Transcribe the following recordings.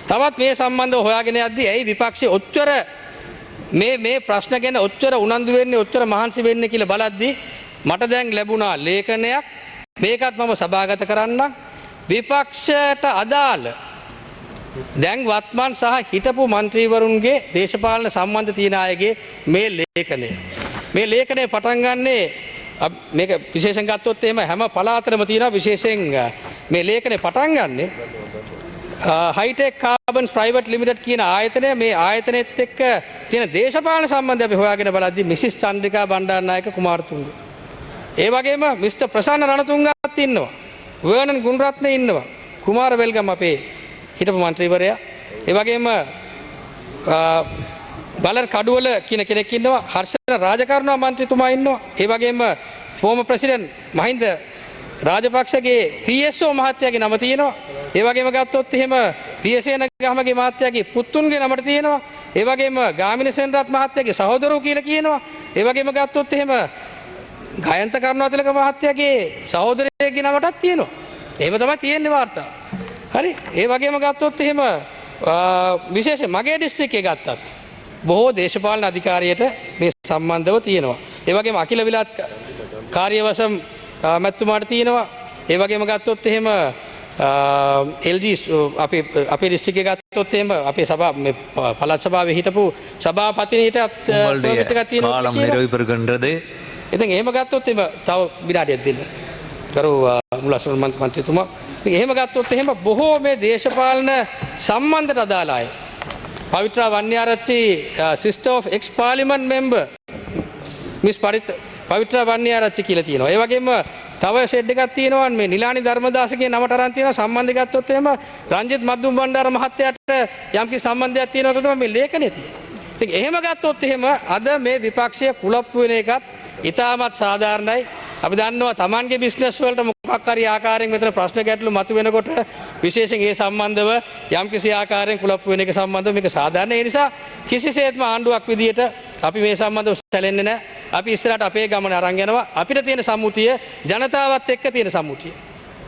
තවත් මේ සම්බන්ධව හොයාගෙන යද්දී ඇයි විපක්ෂයේ ඔච්චර මේ ප්‍රශ්න ගැන ඔච්චර උනන්දු වෙන්නේ ඔච්චර මහන්සි වෙන්නේ කියලා බලද්දී මට දැන් ලැබුණා ලේඛනයක් මේකත් මම සභාගත කරන්නම් විපක්ෂයට අදාළ දැන් වත්මන් සහ හිටපු മന്ത്രിවරුන්ගේ දේශපාලන සම්බන්ධ තියන අයගේ මේ ලේඛනය පටන් ගන්නේ මේක විශේෂයෙන් ගත්තොත් එහෙම හැම පළාතකම තියෙනවා විශේෂයෙන් මේ ලේඛනය පටන් ගන්නේ හයිටෙක් කාබන්ස් ප්‍රයිවට් ලිමිටඩ් කියන ආයතනය මේ ආයතනෙත් එක්ක තියෙන දේශපාලන සම්බන්ධය අපි හොයාගෙන බලද්දී මිසිස් චන්ද්‍රිකා බණ්ඩාරනායක කුමාරතුංග ඒ වගේම මිස්ටර් ප්‍රසන්න රණතුංගත් ඉන්නවා වර්නන් ගුණරත්න ඉන්නවා කුමාර වෙල්ගම අපේ හිටපු මන්ත්‍රීවරයා ඒ වගේම බලර් කඩුවල කියන කෙනෙක් ඉන්නවා හර්ෂණ රාජකරුණා මන්ත්‍රීතුමා ඉන්නවා ඒ වගේම ෆෝමර් ප්‍රෙසිඩන්ට් මහින්ද රාජපක්ෂගේ PSO මහත්තයාගේ නම තියෙනවා ඒ වගේම ගත්තොත් එහෙම පියසේන ගහමගේ මහත්තයාගේ පුතුන්ගේ නමට තියෙනවා ඒ වගේම ගාමිණී සෙන්රත් මහත්තයාගේ සහෝදරෝ කියලා කියනවා ඒ වගේම ගත්තොත් එහෙම ගයන්ත කරුණාතිලක මහත්තයාගේ සහෝදරයෙක්ගේ නමටත් තියෙනවා එහෙම තමයි තියෙන්නේ වාර්තාව හරි ඒ වගේම ගත්තොත් එහෙම විශේෂයෙන් මගේ දිස්ත්‍රික්කයේ ගත්තත් බොහෝ දේශපාලන අධිකාරියට මේ සම්බන්ධව තියෙනවා ඒ වගේම අකිල විලාත් කාර්යවසම් මැතිතුමාට තියෙනවා ඒ වගේම ගත්තොත් එහෙම LG අපේ දිස්ත්‍රික්කයේ ගත්තොත් එහෙම අපේ පළාත් සභාවේ හිටපු සභාපතිනියටත් පර්මිට් එකක් තියෙනවා කාලම් නිරෝධපරගණ්ඩද ඉතින් එහෙම ගත්තොත් එහෙම තව විනාඩියක් දෙන්න කරු මුලසුන් මන්ත්‍රීතුමා එහෙම ගත්තොත් එහෙම බොහෝ මේ දේශපාලන සම්බන්ධට අදාළ අය Pavithra Wanniarachchi sister of ex parliament member miss Pavithra Wanniarachchi කියලා තියෙනවා. ඒ වගේම තව ෂෙඩ් එකක් තියෙනවා මේ නිලානි ධර්මදාසගේ නමට අරන් තියෙනවා සම්බන්ධය ගත්තොත් එහෙම රංජිත් මද්දුම් බණ්ඩාර මහත්තයාට යම්කි සම්බන්ධයක් තියෙනවා කියලා තමයි මේ ලේඛනයේ තියෙන්නේ. ඉතින් එහෙම ගත්තොත් එහෙම අද මේ විපක්ෂය කුලප්පු වෙන එකත් ඉතාමත් සාධාරණයි. අපි දන්නවා Tamanගේ බිස්නස් වලට මොකක් හරි ආකාරයෙන් මෙතන ප්‍රශ්න ගැටලු මතුවෙනකොට විශේෂයෙන් ඒ සම්බන්ධව යම්කිසි ආකාරයෙන් කුලප්පු වෙන එක සම්බන්ධව මේක සාධාරණ. ඒ නිසා කිසිසේත්ම ආණ්ඩුවක් විදියට අපි මේ සම්බන්ධව සැලෙන්නේ නැහැ. අපි ඉස්සරහට අපේ ගමන අරන් යනවා. අපිට තියෙන සම්මුතිය ජනතාවත් එක්ක තියෙන සම්මුතිය.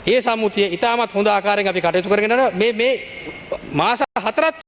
ඒ සම්මුතිය ඉතාමත් හොඳ ආකාරයෙන් අපි කටයුතු කරගෙන යනවා. මේ මාස 4ක්